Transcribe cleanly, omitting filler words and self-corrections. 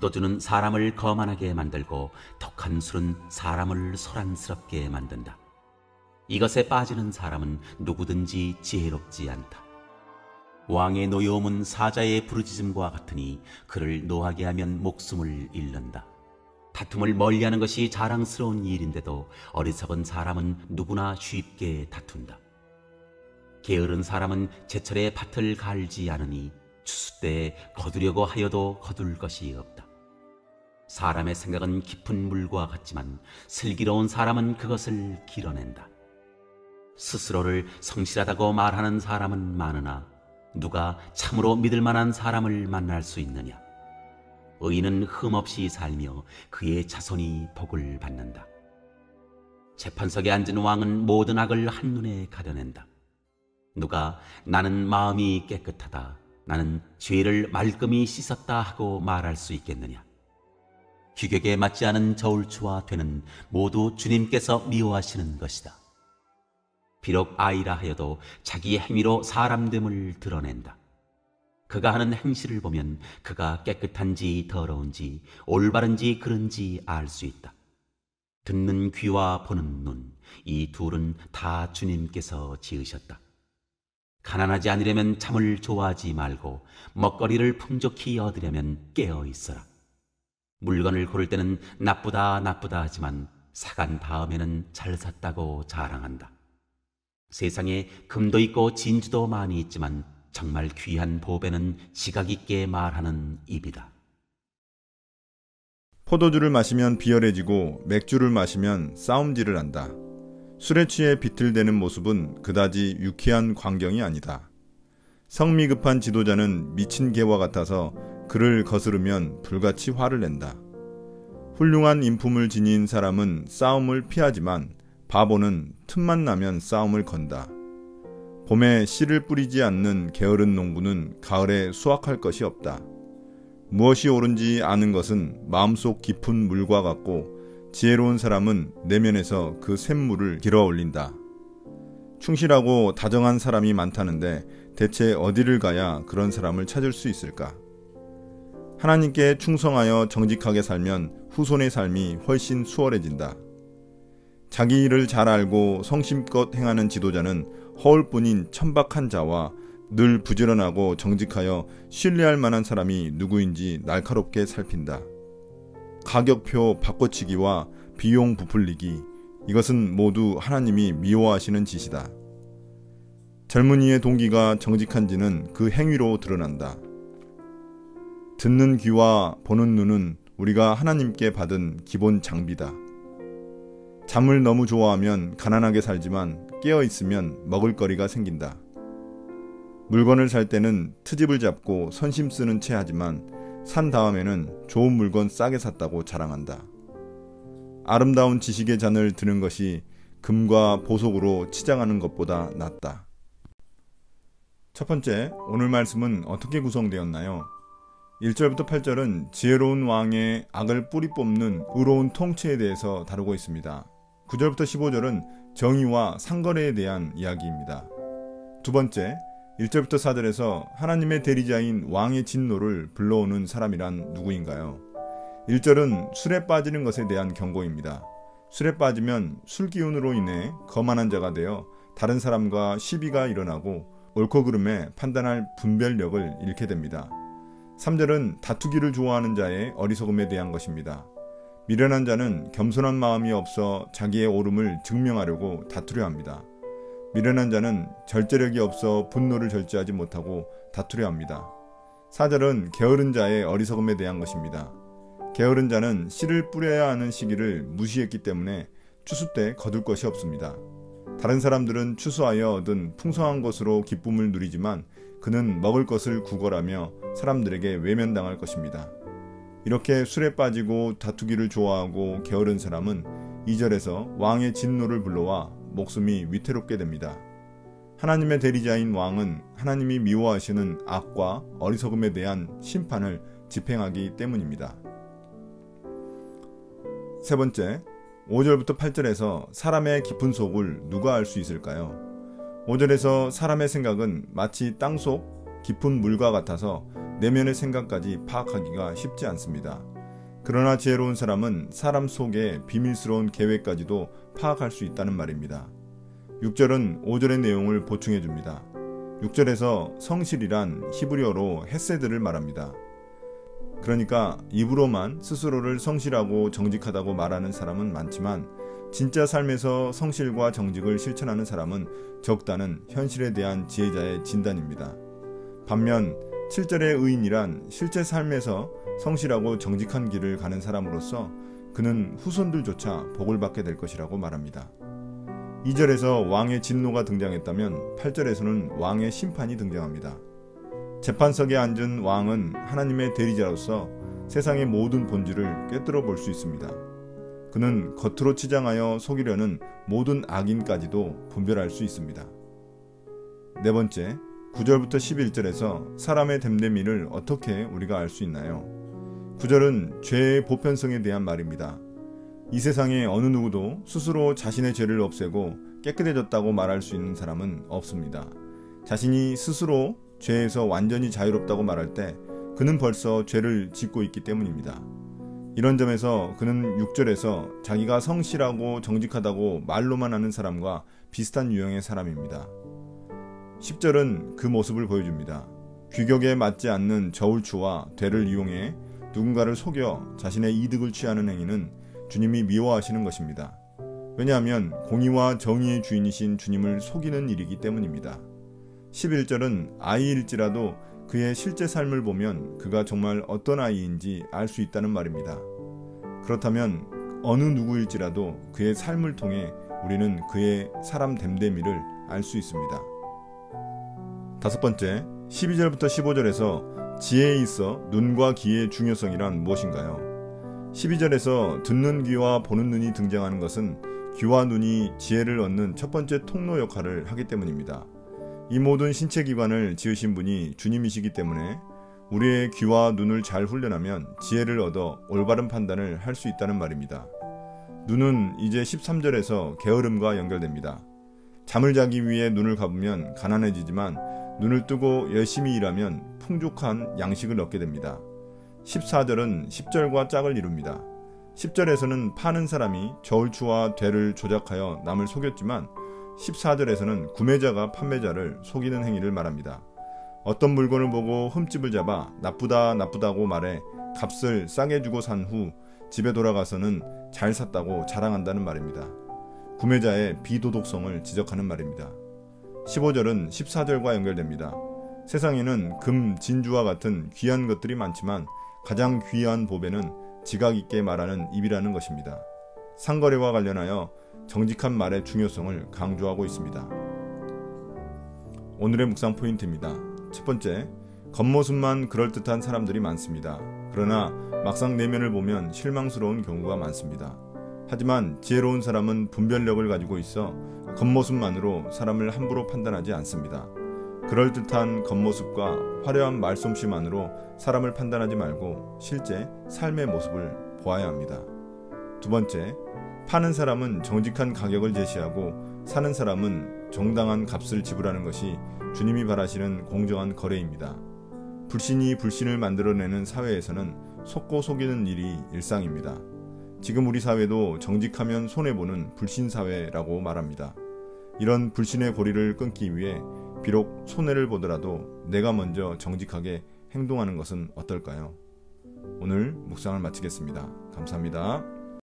포도주는 사람을 거만하게 만들고 독한 술은 사람을 소란스럽게 만든다. 이것에 빠지는 사람은 누구든지 지혜롭지 않다. 왕의 노여움은 사자의 부르짖음과 같으니 그를 노하게 하면 목숨을 잃는다. 다툼을 멀리하는 것이 자랑스러운 일인데도 어리석은 사람은 누구나 쉽게 다툰다. 게으른 사람은 제철에 밭을 갈지 않으니 추수 때에 거두려고 하여도 거둘 것이 없다. 사람의 생각은 깊은 물과 같지만 슬기로운 사람은 그것을 길어낸다. 스스로를 성실하다고 말하는 사람은 많으나 누가 참으로 믿을 만한 사람을 만날 수 있느냐? 의인은 흠없이 살며 그의 자손이 복을 받는다. 재판석에 앉은 왕은 모든 악을 한눈에 가려낸다. 누가 나는 마음이 깨끗하다, 나는 죄를 말끔히 씻었다 하고 말할 수 있겠느냐? 규격에 맞지 않은 저울추와 되는 모두 주님께서 미워하시는 것이다. 비록 아이라 하여도 자기의 행위로 사람됨을 드러낸다. 그가 하는 행실을 보면 그가 깨끗한지 더러운지 올바른지 그른지 알 수 있다. 듣는 귀와 보는 눈, 이 둘은 다 주님께서 지으셨다. 가난하지 않으려면 잠을 좋아하지 말고 먹거리를 풍족히 얻으려면 깨어 있어라. 물건을 고를 때는 나쁘다 하지만 사간 다음에는 잘 샀다고 자랑한다. 세상에 금도 있고 진주도 많이 있지만 정말 귀한 보배는 지각 있게 말하는 입이다. 포도주를 마시면 비열해지고 맥주를 마시면 싸움질을 한다. 술에 취해 비틀대는 모습은 그다지 유쾌한 광경이 아니다. 성미 급한 지도자는 미친 개와 같아서 그를 거스르면 불같이 화를 낸다. 훌륭한 인품을 지닌 사람은 싸움을 피하지만 바보는 틈만 나면 싸움을 건다. 봄에 씨를 뿌리지 않는 게으른 농부는 가을에 수확할 것이 없다. 무엇이 옳은지 아는 것은 마음속 깊은 물과 같고 지혜로운 사람은 내면에서 그 샘물을 길어 올린다. 충실하고 다정한 사람이 많다는데 대체 어디를 가야 그런 사람을 찾을 수 있을까? 하나님께 충성하여 정직하게 살면 후손의 삶이 훨씬 수월해진다. 자기 일을 잘 알고 성심껏 행하는 지도자는 허울뿐인 천박한 자와 늘 부지런하고 정직하여 신뢰할 만한 사람이 누구인지 날카롭게 살핀다. 가격표 바꿔치기와 비용 부풀리기, 이것은 모두 하나님이 미워하시는 짓이다. 젊은이의 동기가 정직한지는 그 행위로 드러난다. 듣는 귀와 보는 눈은 우리가 하나님께 받은 기본 장비다. 잠을 너무 좋아하면 가난하게 살지만 깨어있으면 먹을거리가 생긴다. 물건을 살 때는 트집을 잡고 선심 쓰는 채 하지만 산 다음에는 좋은 물건 싸게 샀다고 자랑한다. 아름다운 지식의 잔을 드는 것이 금과 보석으로 치장하는 것보다 낫다. 첫 번째, 오늘 말씀은 어떻게 구성되었나요? 1절부터 8절은 지혜로운 왕의 악을 뿌리 뽑는 의로운 통치에 대해서 다루고 있습니다. 9절부터 15절은 정의와 상거래에 대한 이야기입니다. 두 번째, 1절부터 4절에서 하나님의 대리자인 왕의 진노를 불러오는 사람이란 누구인가요? 1절은 술에 빠지는 것에 대한 경고입니다. 술에 빠지면 술 기운으로 인해 거만한 자가 되어 다른 사람과 시비가 일어나고 옳고 그름에 판단할 분별력을 잃게 됩니다. 3절은 다투기를 좋아하는 자의 어리석음에 대한 것입니다. 미련한 자는 겸손한 마음이 없어 자기의 옳음을 증명하려고 다투려 합니다. 미련한 자는 절제력이 없어 분노를 절제하지 못하고 다투려 합니다. 4절은 게으른 자의 어리석음에 대한 것입니다. 게으른 자는 씨를 뿌려야 하는 시기를 무시했기 때문에 추수 때 거둘 것이 없습니다. 다른 사람들은 추수하여 얻은 풍성한 것으로 기쁨을 누리지만 그는 먹을 것을 구걸하며 사람들에게 외면당할 것입니다. 이렇게 술에 빠지고 다투기를 좋아하고 게으른 사람은 2절에서 왕의 진노를 불러와 목숨이 위태롭게 됩니다. 하나님의 대리자인 왕은 하나님이 미워하시는 악과 어리석음에 대한 심판을 집행하기 때문입니다. 세 번째, 5절부터 8절에서 사람의 깊은 속을 누가 알 수 있을까요? 5절에서 사람의 생각은 마치 땅속 깊은 물과 같아서 내면의 생각까지 파악하기가 쉽지 않습니다. 그러나 지혜로운 사람은 사람 속의 비밀스러운 계획까지도 파악할 수 있다는 말입니다. 6절은 5절의 내용을 보충해 줍니다. 6절에서 성실이란 히브리어로 헤세드를 말합니다. 그러니까 입으로만 스스로를 성실하고 정직하다고 말하는 사람은 많지만 진짜 삶에서 성실과 정직을 실천하는 사람은 적다는 현실에 대한 지혜자의 진단입니다. 반면 7절의 의인이란 실제 삶에서 성실하고 정직한 길을 가는 사람으로서 그는 후손들조차 복을 받게 될 것이라고 말합니다. 2절에서 왕의 진노가 등장했다면 8절에서는 왕의 심판이 등장합니다. 재판석에 앉은 왕은 하나님의 대리자로서 세상의 모든 본질을 꿰뚫어 볼 수 있습니다. 그는 겉으로 치장하여 속이려는 모든 악인까지도 분별할 수 있습니다. 네 번째, 9절부터 11절에서 사람의 됨됨이를 어떻게 우리가 알 수 있나요? 9절은 죄의 보편성에 대한 말입니다. 이 세상에 어느 누구도 스스로 자신의 죄를 없애고 깨끗해졌다고 말할 수 있는 사람은 없습니다. 자신이 스스로 죄에서 완전히 자유롭다고 말할 때 그는 벌써 죄를 짓고 있기 때문입니다. 이런 점에서 그는 6절에서 자기가 성실하고 정직하다고 말로만 하는 사람과 비슷한 유형의 사람입니다. 10절은 그 모습을 보여줍니다. 규격에 맞지 않는 저울추와 되를 이용해 누군가를 속여 자신의 이득을 취하는 행위는 주님이 미워하시는 것입니다. 왜냐하면 공의와 정의의 주인이신 주님을 속이는 일이기 때문입니다. 11절은 아이일지라도 그의 실제 삶을 보면 그가 정말 어떤 아이인지 알 수 있다는 말입니다. 그렇다면 어느 누구일지라도 그의 삶을 통해 우리는 그의 사람 됨됨이를 알 수 있습니다. 다섯 번째, 12절부터 15절에서 지혜에 있어 눈과 귀의 중요성이란 무엇인가요? 12절에서 듣는 귀와 보는 눈이 등장하는 것은 귀와 눈이 지혜를 얻는 첫 번째 통로 역할을 하기 때문입니다. 이 모든 신체 기관을 지으신 분이 주님이시기 때문에 우리의 귀와 눈을 잘 훈련하면 지혜를 얻어 올바른 판단을 할 수 있다는 말입니다. 눈은 이제 13절에서 게으름과 연결됩니다. 잠을 자기 위해 눈을 감으면 가난해지지만 눈을 뜨고 열심히 일하면 풍족한 양식을 얻게 됩니다. 14절은 10절과 짝을 이룹니다. 10절에서는 파는 사람이 저울추와 되를 조작하여 남을 속였지만 14절에서는 구매자가 판매자를 속이는 행위를 말합니다. 어떤 물건을 보고 흠집을 잡아 나쁘다고 말해 값을 싸게 주고 산 후 집에 돌아가서는 잘 샀다고 자랑한다는 말입니다. 구매자의 비도덕성을 지적하는 말입니다. 15절은 14절과 연결됩니다. 세상에는 금, 진주와 같은 귀한 것들이 많지만 가장 귀한 보배는 지각 있게 말하는 입이라는 것입니다. 상거래와 관련하여 정직한 말의 중요성을 강조하고 있습니다. 오늘의 묵상 포인트입니다. 첫 번째, 겉모습만 그럴듯한 사람들이 많습니다. 그러나 막상 내면을 보면 실망스러운 경우가 많습니다. 하지만 지혜로운 사람은 분별력을 가지고 있어 겉모습만으로 사람을 함부로 판단하지 않습니다. 그럴듯한 겉모습과 화려한 말솜씨만으로 사람을 판단하지 말고 실제 삶의 모습을 보아야 합니다. 두 번째, 파는 사람은 정직한 가격을 제시하고 사는 사람은 정당한 값을 지불하는 것이 주님이 바라시는 공정한 거래입니다. 불신이 불신을 만들어내는 사회에서는 속고 속이는 일이 일상입니다. 지금 우리 사회도 정직하면 손해보는 불신사회라고 말합니다. 이런 불신의 고리를 끊기 위해 비록 손해를 보더라도 내가 먼저 정직하게 행동하는 것은 어떨까요? 오늘 묵상을 마치겠습니다. 감사합니다.